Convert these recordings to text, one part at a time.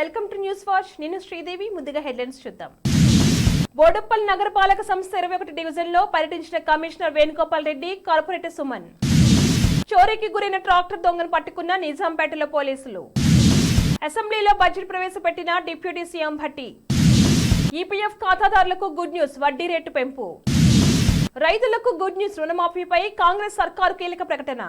Welcome to news watch. నేను శ్రీదేవి. ముందుగా headlines చూద్దాం. బోడుప్పల్ నగరపాలక సంస్థ 21 డివిజన్లో పర్యటించిన కమిషనర్ వేణుగోపాల్ రెడ్డి, కార్పొరేటర్ సుమన్. చోరీకి గురైన ట్రాక్టర్ దొంగను పట్టుకున్న నిజాంపేటలో పోలీసులు. అసెంబ్లీలో బడ్జెట్ ప్రవేశపెట్టిన డిప్యూటీ సీఎం భట్టి. ఈపీఎఫ్ ఖాతాదారులకు గుడ్ న్యూస్, వడ్డీ రేటు పెంపు. రైతులకు గుడ్ న్యూస్, రుణమాఫీపై కాంగ్రెస్ సర్కారు కీలక ప్రకటన.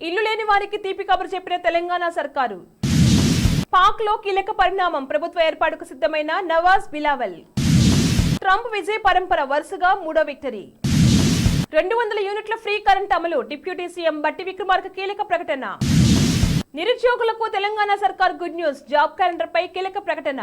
ఇల్లు లేని వారికి తీపి కబురు చెప్పిన తెలంగాణ సర్కారు. పాక్ లో కీలక పరిణామం, ప్రభుత్వ ఏర్పాటుకు సిద్ధమైన నవాజ్ బిలావల్. ట్రంప్ విజయ పరంపర, వరుసగా 3వ విక్టరీ. 200 యూనిట్ల ఫ్రీ కరెంట్ అమలు, డిప్యూటీ సీఎం బట్టి విక్రమార్క కీలక ప్రకటన. నిరుద్యోగులకు తెలంగాణ సర్కార్ గుడ్ న్యూస్, జాబ్ క్యాలెండర్ పై కీలక ప్రకటన.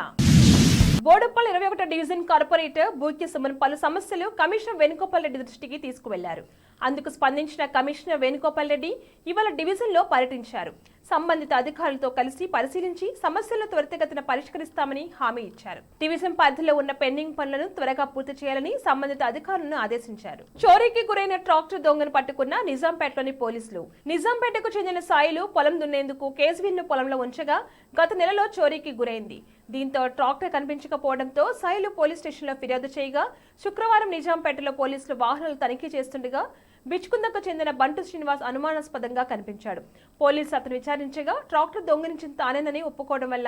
బోడుప్పల్ 21 డివిజన్ కార్పొరేటర్ బూక్య సుమన్ పలు సమస్యలు కమిషనర్ వేణుగోపాల్ రెడ్డి దృష్టికి తీసుకువెళ్లారు. అందుకు స్పందించిన కమిషనర్ వేణుగోపాల్ రెడ్డి ఇవాళ డివిజన్ లో పర్యటించారు. సంబంధిత అధికారులతో కలిసి పరిశీలించి సమస్యలను త్వరితగతిన పరిష్కరిస్తామని హామీ ఇచ్చారు. డివిజన్ పరిధిలో ఉన్న పెండింగ్ పనులను త్వరగా పూర్తి చేయాలని సంబంధిత అధికారులను ఆదేశించారు. చోరీకి గురైన ట్రాక్టర్ దొంగను పట్టుకున్న నిజాంపేటలోని పోలీసులు. నిజాంపేటకు చెందిన సాయిలు పొలం దున్నేందుకు కేజ్విన్ ను పొలంలో ఉంచగా గత నెలలో చోరీకి గురైంది. దీంతో ట్రాక్టర్ కనిపించకపోవడంతో సాయిలు పోలీస్ స్టేషన్లో ఫిర్యాదు చేయగా శుక్రవారం నిజాంపేటలో పోలీసులు వాహనాలు తనిఖీ చేస్తుండగా బిచ్కుందకు చెందిన బంటు శ్రీనివాస్ అనుమానాస్పదంగా కనిపించాడు. పోలీసులు అతను విచారించగా ట్రాక్టర్ దొంగిలించిన తానేనని ఒప్పుకోవడం వల్ల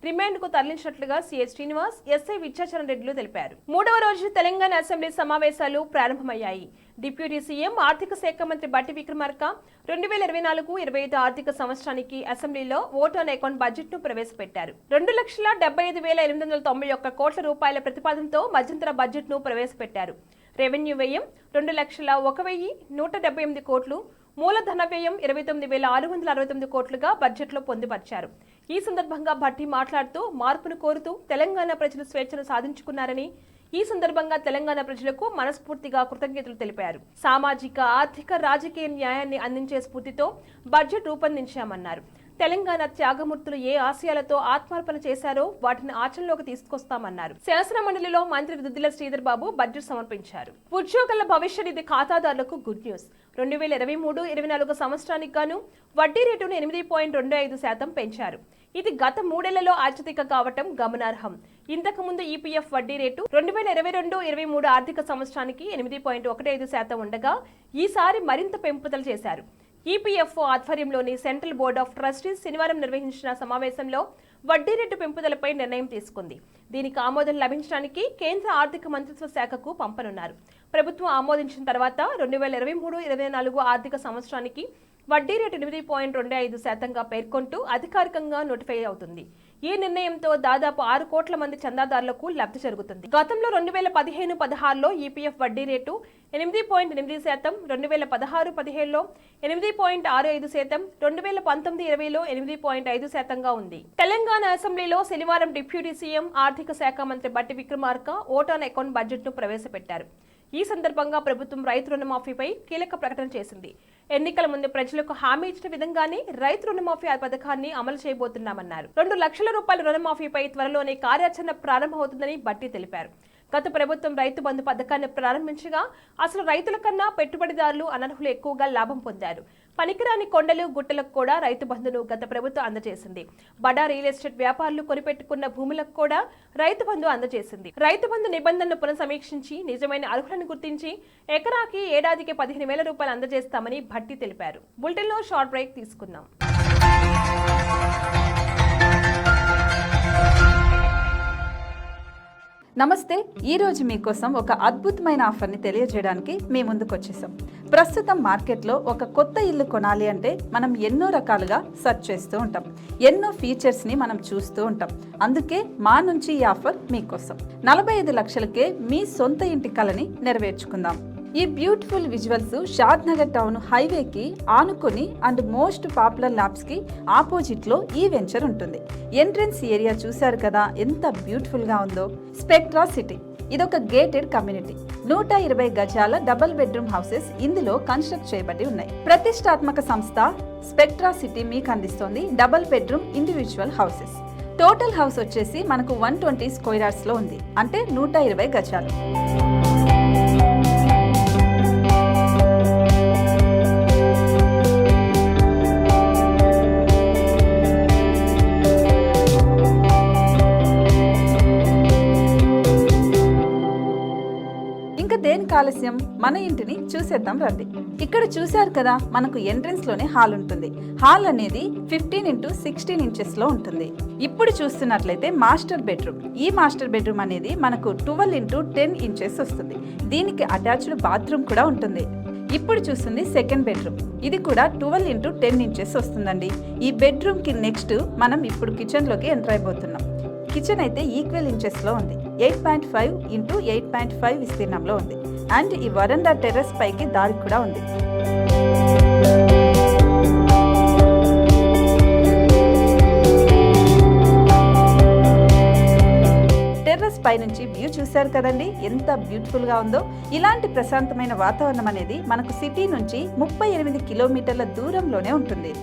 రిమాండ్ కు తరలించినట్లుగా సీఐ శ్రీనివాస్, ఎస్ఐ విద్యాచరణ్ రెడ్డిలు తెలిపారు. 3వ రోజు తెలంగాణ అసెంబ్లీ సమావేశాలు ప్రారంభమయ్యాయి. డిప్యూటీ సీఎం ఆర్థిక శాఖ మంత్రి బట్టి విక్రమార్క 2024-25 ఆర్థిక సంవత్సరానికి అసెంబ్లీలో ఓట్ ఆన్ అకౌంట్ బడ్జెట్ ను ప్రవేశపెట్టారు. 2,75,891 కోట్ల రూపాయల ప్రతిపాదనతో మధ్యంతర బడ్జెట్ ను ప్రవేశపెట్టారు. రెవెన్యూ వ్యయం 2,01,178 కోట్లు, మూలధన వ్యయం 29,669 కోట్లుగా బడ్జెట్లో పొందుపరిచారు. ఈ సందర్భంగా భట్టి మాట్లాడుతూ మార్పును కోరుతూ తెలంగాణ ప్రజలు స్వేచ్ఛను సాధించుకున్నారని, ఈ సందర్భంగా తెలంగాణ ప్రజలకు మనస్ఫూర్తిగా కృతజ్ఞతలు తెలిపారు. సామాజిక, ఆర్థిక, రాజకీయ న్యాయాన్ని అందించే స్ఫూర్తితో బడ్జెట్ రూపొందించామన్నారు. తెలంగాణ త్యాగమూర్తులు ఏ ఆశయాలతో ఆత్మార్పణ చేశారో వాటిని ఆచరణలోకి తీసుకొస్తామన్నారు. శాసన మండలిలో మంత్రి దుద్దిల శ్రీధర్ బాబు బడ్జెట్ సమర్పించారు. ఉద్యోగుల భవిష్య నిధి ఖాతాదారులకు గుడ్ న్యూస్. 2023-24 సంవత్సరానికి గాను వడ్డీ రేటును 8.25% పెంచారు. ఇది గత 3 ఏళ్లలో అత్యధిక కావటం గమనార్హం. ఇంతకు ముందు ఈపీఎఫ్ వడ్డీ రేటు 2022-23 ఆర్థిక సంవత్సరానికి 8.15% ఉండగా ఈసారి మరింత పెంపుదల చేశారు. ఈపీఎఫ్ఓ ఆధ్వర్యంలోని సెంట్రల్ బోర్డ్ ఆఫ్ ట్రస్టీస్ శనివారం నిర్వహించిన సమావేశంలో వడ్డీ రేటు పెంపుదలపై నిర్ణయం తీసుకుంది. దీనికి ఆమోదం లభించడానికి కేంద్ర ఆర్థిక మంత్రిత్వ శాఖకు పంపనున్నారు. ప్రభుత్వం ఆమోదించిన తర్వాత 2023-24 ఆర్థిక సంవత్సరానికి వడ్డీ రేటు 8.25%గా పేర్కొంటూ అధికారికంగా నోటిఫై అవుతుంది. ఈ నిర్ణయంతో దాదాపు 6 కోట్ల మంది చందాదారులకు లబ్ధి జరుగుతుంది. గతంలో 2015-16లో ఈపీఎఫ్ వడ్డీ రేటు 8.8%, 2016-17లో 8.65%, 2019-20లో 8.5%గా ఉంది. తెలంగాణ అసెంబ్లీలో శనివారం డిప్యూటీ సీఎం ఆర్థిక శాఖ మంత్రి బట్టి Vikramarka vote on account budget ను ప్రవేశపెట్టారు. ఈ సందర్భంగా ప్రభుత్వం రైతు రుణమాఫీపై కీలక ప్రకటన చేసింది. ఎన్నికల ముందు ప్రజలకు హామీ ఇచ్చిన విధంగానే రైతు రుణమాఫీ పథకాన్ని అమలు చేయబోతున్నామన్నారు. 2 లక్షల రూపాయల రుణమాఫీపై త్వరలోనే కార్యాచరణ ప్రారంభమవుతుందని బట్టి తెలిపారు. గత ప్రభుత్వం రైతు బంధు పథకాన్ని ప్రారంభించగా అసలు రైతుల కన్నా పెట్టుబడిదారులు, అనర్హులు ఎక్కువగా లాభం పొందారు. పనికిరాని కొండలు, గుట్టలకు కూడా రైతు బంధును గత ప్రభుత్వం అందజేసింది. బడా రియల్ ఎస్టేట్ వ్యాపారులు కొనిపెట్టుకున్న భూములకు కూడా రైతు బంధు అందజేసింది. రైతు బంధు నిబంధనలు పునఃసమీక్షించి నిజమైన అర్హులను గుర్తించి ఎకరాకి ఏడాదికి 15,000 రూపాయలు అందజేస్తామని భట్టి తెలిపారు. బులెటిన్ లో షార్ట్ బ్రేక్ తీసుకుందాం. నమస్తే. ఈరోజు మీకోసం ఒక అద్భుతమైన ఆఫర్ని తెలియజేయడానికి మీ ముందుకు వచ్చేసాం. ప్రస్తుతం మార్కెట్లో ఒక కొత్త ఇల్లు కొనాలి అంటే మనం ఎన్నో రకాలుగా సెర్చ్ చేస్తూ ఉంటాం, ఎన్నో ఫీచర్స్ని మనం చూస్తూ ఉంటాం. అందుకే మా నుంచి ఈ ఆఫర్ మీకోసం. 45 లక్షలకే మీ సొంత ఇంటి కలని నెరవేర్చుకుందాం. ఈ బ్యూటిఫుల్ విజువల్స్ షాద్ నగర్ టౌన్ హైవేకి ఆనుకొని అండ్ మోస్ట్ పాపులర్ ల్యాబ్స్ కి ఆపోజిట్ లో ఈ వెంచర్ ఉంటుంది. ఎంట్రన్స్ ఏరియా చూశారు కదా ఎంత బ్యూటిఫుల్ గా ఉందో. స్పెక్ట్రా సిటీ ఇదొక గేటెడ్ కమ్యూనిటీ. 120 గజాల డబుల్ బెడ్రూమ్ హౌసెస్ ఇందులో కన్స్ట్రక్ట్ చేయబడి ఉన్నాయి. ప్రతిష్టాత్మక సంస్థ స్పెక్ట్రా సిటీ మీకు అందిస్తోంది double bedroom individual houses. Total house వచ్చేసి మనకు 120 స్క్వేర్ యార్డ్స్ లో ఉంది, అంటే 120 గజాలు. ఆలస్యం, మన ఇంటిని చూసేద్దాం రండి. ఇక్కడ చూశారు కదా, మనకు ఎంట్రన్స్ లోనే హాల్ ఉంటుంది. హాల్ అనేది 15x16 ఇంచెస్ లో ఉంటుంది. ఇప్పుడు చూస్తున్నట్లయితే మాస్టర్ బెడ్రూమ్. ఈ మాస్టర్ బెడ్రూమ్ అనేది మనకు 12x10 ఇంచెస్ వస్తుంది. దీనికి అటాచ్డ్ బాత్రూమ్ కూడా ఉంటుంది. ఇప్పుడు చూస్తుంది సెకండ్ బెడ్రూమ్. ఇది కూడా 12x10 ఇంచెస్ వస్తుందండి. ఈ బెడ్రూమ్ కి నెక్స్ట్ మనం ఇప్పుడు కిచెన్ లోకి ఎంటర్ అయిపోతున్నాం. కిచెన్ అయితే ఈక్వల్ ఇంచెస్ లో ఉంది. 8.5 x 8.5 విస్తీర్ణంలో ఉంది. అండ్ ఈ వరండా టెర్రస్ పైకి దారి కూడా ఉంది. టెర్రస్ పై నుంచి వ్యూ చూశారు కదండి, ఎంత బ్యూటిఫుల్ గా ఉందో. ఇలాంటి ప్రశాంతమైన వాతావరణం అనేది మనకు సిటీ నుంచి 38 కిలోమీటర్ల దూరంలోనే ఉంటుంది.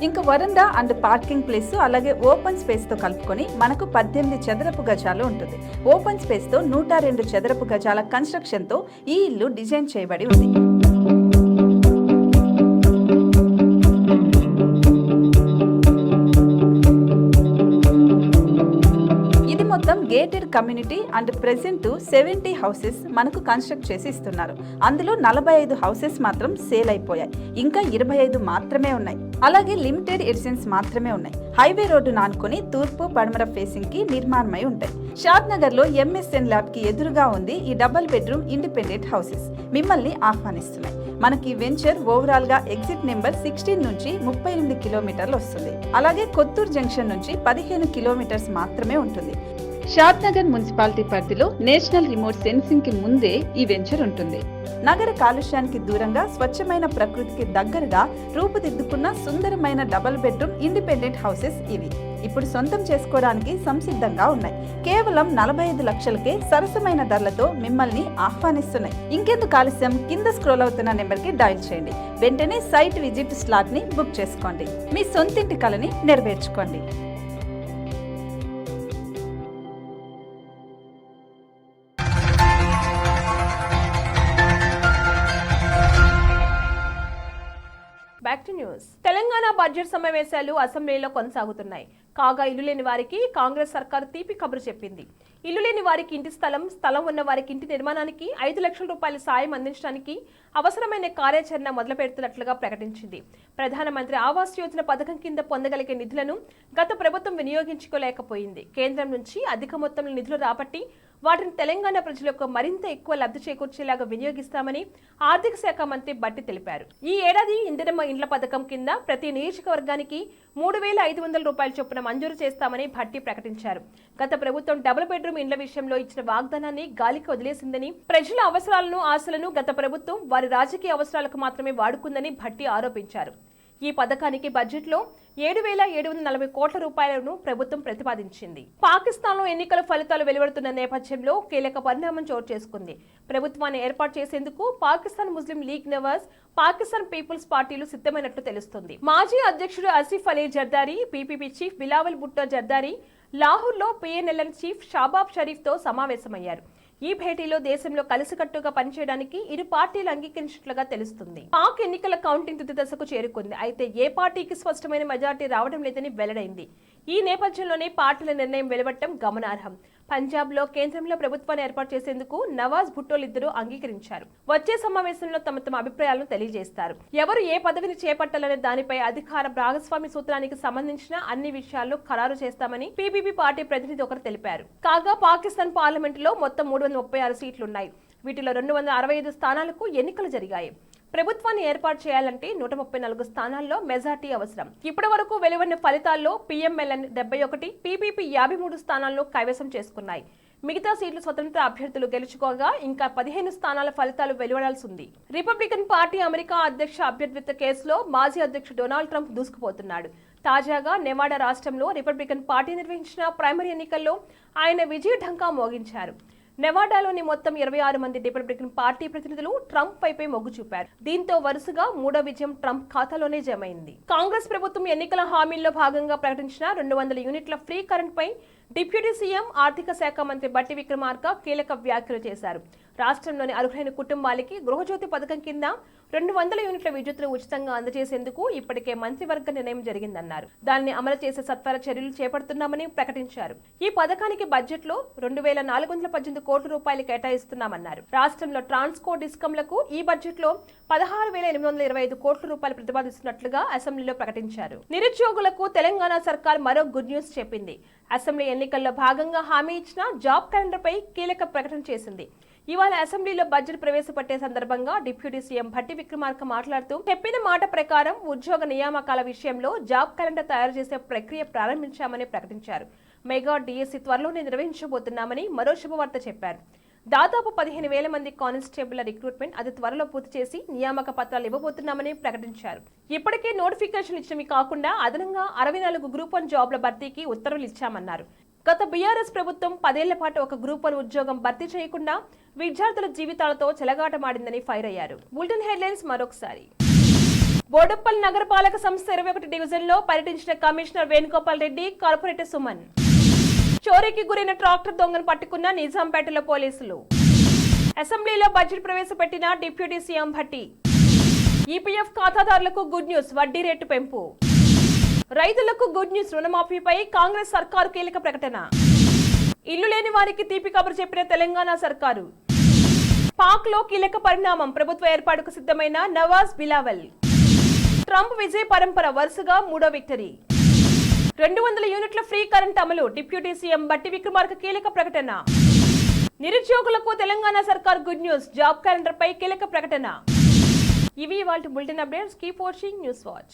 ఇంకా వరండా అండ్ పార్కింగ్ ప్లేస్ అలాగే ఓపెన్ స్పేస్ తో కలుపుకొని మనకు 18 చదరపు గజాలు ఉంటుంది. ఓపెన్ స్పేస్ తో 102 చదరపు గజాల కన్స్ట్రక్షన్ తో ఈ ఇల్లు డిజైన్ చేయబడి ఉంది. మొత్తం gated community and present 70 houses మనకు కన్స్ట్రక్ట్ చేసి ఇస్తున్నారు. అందులో 45 హౌసెస్ మాత్రం సేల్ అయిపోయాయి. ఇంకా 25 మాత్రమే ఉన్నాయి. అలాగే లిమిటెడ్ ఎడిషన్స్ మాత్రమే ఉన్నాయి. హైవే రోడ్డు నానుకొని తూర్పు పడమర ఫేసింగ్ కి నిర్మాణమై ఉంటాయి. షాద్ నగర్ లో MSN ల్యాబ్ కి ఎదురుగా ఉంది ఈ డబుల్ బెడ్రూమ్ ఇండిపెండెంట్ హౌసెస్ మిమ్మల్ని ఆహ్వానిస్తున్నాయి. మనకి వెంచర్ ఓవరాల్ గా ఎగ్జిట్ నెంబర్ 16 నుంచి 38 కిలోమీటర్లు వస్తుంది. అలాగే కొత్తూరు జంక్షన్ నుంచి 15 కిలోమీటర్స్ మాత్రమే ఉంటుంది. షాద్ నగర్ మున్సిపాలిటీ పరిధిలో నేషనల్ రిమోట్ సెన్సింగ్ కి ముందే ఈ వెంచర్ ఉంటుంది. నగర కాలుష్యానికి దూరంగా స్వచ్ఛమైన ప్రకృతికి దగ్గరగా రూపుదిద్దుకున్న సుందరమైన డబుల్ బెడ్రూమ్ ఇండిపెండెంట్ హౌసెస్ ఇవి. ఇప్పుడు సొంతం చేసుకోవడానికి సంసిద్ధంగా ఉన్నాయి. కేవలం 45 లక్షలకే సరసమైన ధరలతో మిమ్మల్ని ఆహ్వానిస్తున్నాయి. ఇంకెందుకు ఆలస్యం, కింద స్క్రోల్ అవుతున్న నెంబర్ కి డయల్ చేయండి. వెంటనే సైట్ విజిట్ స్లాట్ ని బుక్ చేసుకోండి. మీ సొంతింటి కలని నెరవేర్చుకోండి. Back to news. Telangana budget సమావేశాలు అసెంబ్లీలో కొనసాగుతున్నాయి. కాగా ఇల్లు లేని వారికి కాంగ్రెస్ సర్కారు తీపి కబురు చెప్పింది. ఇల్లు లేని వారికి ఇంటి స్థలం ఉన్న వారికి ఇంటి నిర్మాణానికి 5 లక్షల రూపాయల సాయం అందించడానికి అవసరమైన కార్యాచరణ మొదలు పెడుతున్నట్లుగా ప్రకటించింది. ప్రధానమంత్రి ఆవాస్ యోజన పథకం కింద పొందగలిగే నిధులను గత ప్రభుత్వం వినియోగించుకోలేకపోయింది. కేంద్రం నుంచి అధిక మొత్తంలో నిధులు రాబట్టి వాటిని తెలంగాణ ప్రజలకు మరింత ఎక్కువ లబ్ధి చేకూర్చేలాగా వినియోగిస్తామని ఆర్థిక శాఖ మంత్రి బట్టి తెలిపారు. ఈ ఏడాది ఇందిరమ్మ ఇండ్ల పథకం కింద ప్రతి నియోజకవర్గానికి 3,500 రూపాయల చొప్పున మంజూరు చేస్తామని భట్టి ప్రకటించారు. గత ప్రభుత్వం డబుల్ బెడ్రూమ్ ఇండ్ల విషయంలో ఇచ్చిన వాగ్దానాన్ని గాలికి వదిలేసిందని, ప్రజల అవసరాలను ఆశలను గత ప్రభుత్వం వారి రాజకీయ అవసరాలకు మాత్రమే వాడుకుందని భట్టి ఆరోపించారు. ఈ పథకానికి బడ్జెట్లో 7,740 కోట్ల రూపాయలను ప్రభుత్వం ప్రతిపాదించింది. పాకిస్తాన్లో ఎన్నికల ఫలితాలు వెలువడుతున్న నేపథ్యంలో కీలక పరిణామం చోటు చేసుకుంది. ప్రభుత్వాన్ని ఏర్పాటు చేసేందుకు పాకిస్తాన్ ముస్లిం లీగ్ నవాజ్, పాకిస్తాన్ పీపుల్స్ పార్టీలు సిద్ధమైనట్లు తెలుస్తుంది. మాజీ అధ్యక్షుడు ఆసిఫ్ అలీ జర్దారీ, PPP చీఫ్ బిలావల్ భుట్టో జర్దారీ లాహోర్లో PNLN చీఫ్ షాబాబ్ షరీఫ్ తో సమావేశమయ్యారు. ఈ భేటీలో దేశంలో కలిసికట్టుగా పనిచేయడానికి ఇరు పార్టీలు అంగీకరించినట్లుగా తెలుస్తుంది. పాక్ ఎన్నికల కౌంటింగ్ తుది దశకు చేరుకుంది. అయితే ఏ పార్టీకి స్పష్టమైన మెజార్టీ రావడం లేదని వెల్లడైంది. ఈ నేపథ్యంలోనే పార్టీల నిర్ణయం వెలువడటం గమనార్హం. పంజాబ్ లో కేంద్రంలో ప్రభుత్వాన్ని ఏర్పాటు చేసేందుకు నవాజ్ భుట్టోలిద్దరూ అంగీకరించారు. వచ్చే సమావేశంలో తమ అభిప్రాయాలను తెలియజేస్తారు. ఎవరు ఏ పదవిని చేపట్టాలనే దానిపై అధికార భాగస్వామి సూత్రానికి సంబంధించిన అన్ని విషయాల్లో ఖరారు చేస్తామని PPP పార్టీ ప్రతినిధి ఒకరు తెలిపారు. కాగా పాకిస్తాన్ పార్లమెంటులో మొత్తం 336 సీట్లున్నాయి. వీటిలో 265 స్థానాలకు ఎన్నికలు జరిగాయి. ప్రభుత్వాన్ని ఏర్పాటు చేయాలంటే 134 స్థానాల్లో మెజార్టీ అవసరం. ఇప్పటి వరకు వెలువడిన ఫలితాల్లో PMLN 71, PPP 53 స్థానాలను కైవసం చేసుకున్నాయి. మిగతా సీట్లు స్వతంత్ర అభ్యర్థులు గెలుచుకోగా ఇంకా 15 స్థానాల ఫలితాలు వెలువడాల్సి ఉంది. రిపబ్లికన్ పార్టీ అమెరికా అధ్యక్ష అభ్యర్థిత్వ కేసులో మాజీ అధ్యక్షుడు డొనాల్డ్ ట్రంప్ దూసుకుపోతున్నాడు. తాజాగా నెవాడా రాష్ట్రంలో రిపబ్లికన్ పార్టీ నిర్వహించిన ప్రైమరీ ఎన్నికల్లో ఆయన విజయ ఢంకా మోగించారు. నెవాడాలోని మొత్తం 26 మంది రిపబ్లికన్ పార్టీ ప్రతినిధులు ట్రంప్ వైపే మొగ్గు చూపారు. దీంతో వరుసగా 3వ విజయం ట్రంప్ ఖాతాలోనే జమైంది. కాంగ్రెస్ ప్రభుత్వం ఎన్నికల హామీల్లో భాగంగా ప్రకటించిన 200 యూనిట్ల ఫ్రీ కరెంట్ పై డిప్యూటీ సీఎం ఆర్థిక శాఖ మంత్రి బట్టి విక్రమార్క కీలక వ్యాఖ్యలు చేశారు. రాష్ట్రంలోని అర్హులైన కుటుంబాలకి గృహజ్యోతి పథకం కింద 200 యూనిట్ల విద్యుత్తును ఉచితంగా అందజేసేందుకు ఇప్పటికే మంత్రివర్గ నిర్ణయం జరిగిందన్నారు. దాన్ని అమలు చేసే సత్వర చర్యలు చేపడుతున్నామని ప్రకటించారు. ఈ పథకానికి బడ్జెట్లో 2418 కోట్ల రూపాయలు కేటాయిస్తున్నామన్నారు. రాష్ట్రంలో ట్రాన్స్కో డిస్కంలకు ఈ బడ్జెట్లో 16,825 కోట్ల రూపాయలు ప్రతిపాదిస్తున్నట్లుగా అసెంబ్లీలో ప్రకటించారు. నిరుద్యోగులకు తెలంగాణ సర్కార్ మరో గుడ్ న్యూస్ చెప్పింది. అసెంబ్లీ ఎన్నికల్లో భాగంగా హామీ ఇచ్చిన జాబ్ క్యాలెండర్ పై కీలక ప్రకటన చేసింది. ఇవాళ అసెంబ్లీలో బడ్జెట్ ప్రవేశపెట్టే సందర్భంగా డిప్యూటీ సీఎం భట్టి విక్రమార్క మాట్లాడుతూ చెప్పిన మాట ప్రకారం ఉద్యోగ నియామకాల విషయంలో జాబ్ క్యాలెండర్ తయారు చేసే ప్రక్రియ ప్రారంభించామని ప్రకటించారు. మెగా డిఎస్సి త్వరలోనే నిర్వహించబోతున్నామని మరో శుభవార్త చెప్పారు. దాదాపు 15,000 మంది కానిస్టేబుల్ రిక్రూట్మెంట్ అతి త్వరలో పూర్తి చేసి నియామక పత్రాలు ఇవ్వబోతున్నామని ప్రకటించారు. ఇప్పటికే నోటిఫికేషన్ ఇచ్చినవి కాకుండా అదనంగా 64 గ్రూప్ 1 జాబ్ల భర్తీకి ఉత్తర్వులు ఇచ్చామన్నారు. గత బీఆర్ఎస్ ప్రభుత్వం 10 ఏళ్ల పాటు ఒక గ్రూప్ 1 ఉద్యోగం భర్తీ చేయకుండా విద్యార్థుల జీవితాలతో చెలగాటమాడిందని ఫైర్ అయ్యారు. బులెటిన్ హెడ్లైన్స్ మరొకసారి. బోడుప్పల్ నగరపాలక సంస్థ 21 డివిజన్లో పర్యటించిన కమిషనర్ వేణుగోపాల్ రెడ్డి, కార్పొరేటర్ సుమన్. చోరీకి గురైన ట్రాక్టర్ దొంగను పట్టుకున్న నిజాంపేటలో పోలీసులు. అసెంబ్లీలో బడ్జెట్ ప్రవేశపెట్టిన డిప్యూటీ సీఎం భట్టి. ఈపీఎఫ్ ఖాతాదారులకు గుడ్ న్యూస్, వడ్డీ రేటు పెంపు. రైతులకు గుడ్ న్యూస్, రుణమాఫీపై కాంగ్రెస్ సర్కారు కీలక ప్రకటన. ఇల్లు లేని వారికి తీపి కబురు చెప్పిన తెలంగాణ సర్కారు. పాక్ లో కీలక పరిణామం, ప్రభుత్వ ఏర్పాటుకు సిద్ధమైన నవాజ్ బిలావల్. ట్రంప్ విజయ పరంపర, వరుసగా 3వ విక్టరీ. 200 యూనిట్ల ఫ్రీ కరెంట్ అమలు, డిప్యూటీ సీఎం బట్టి విక్రమార్క కీలక ప్రకటన. నిరుద్యోగులకు తెలంగాణ సర్కార్ గుడ్ న్యూస్, జాబ్ క్యాలెండర్ పై కీలక ప్రకటన. ఇవి ఇవాల్టి bulletin updates. Keep watching news watch.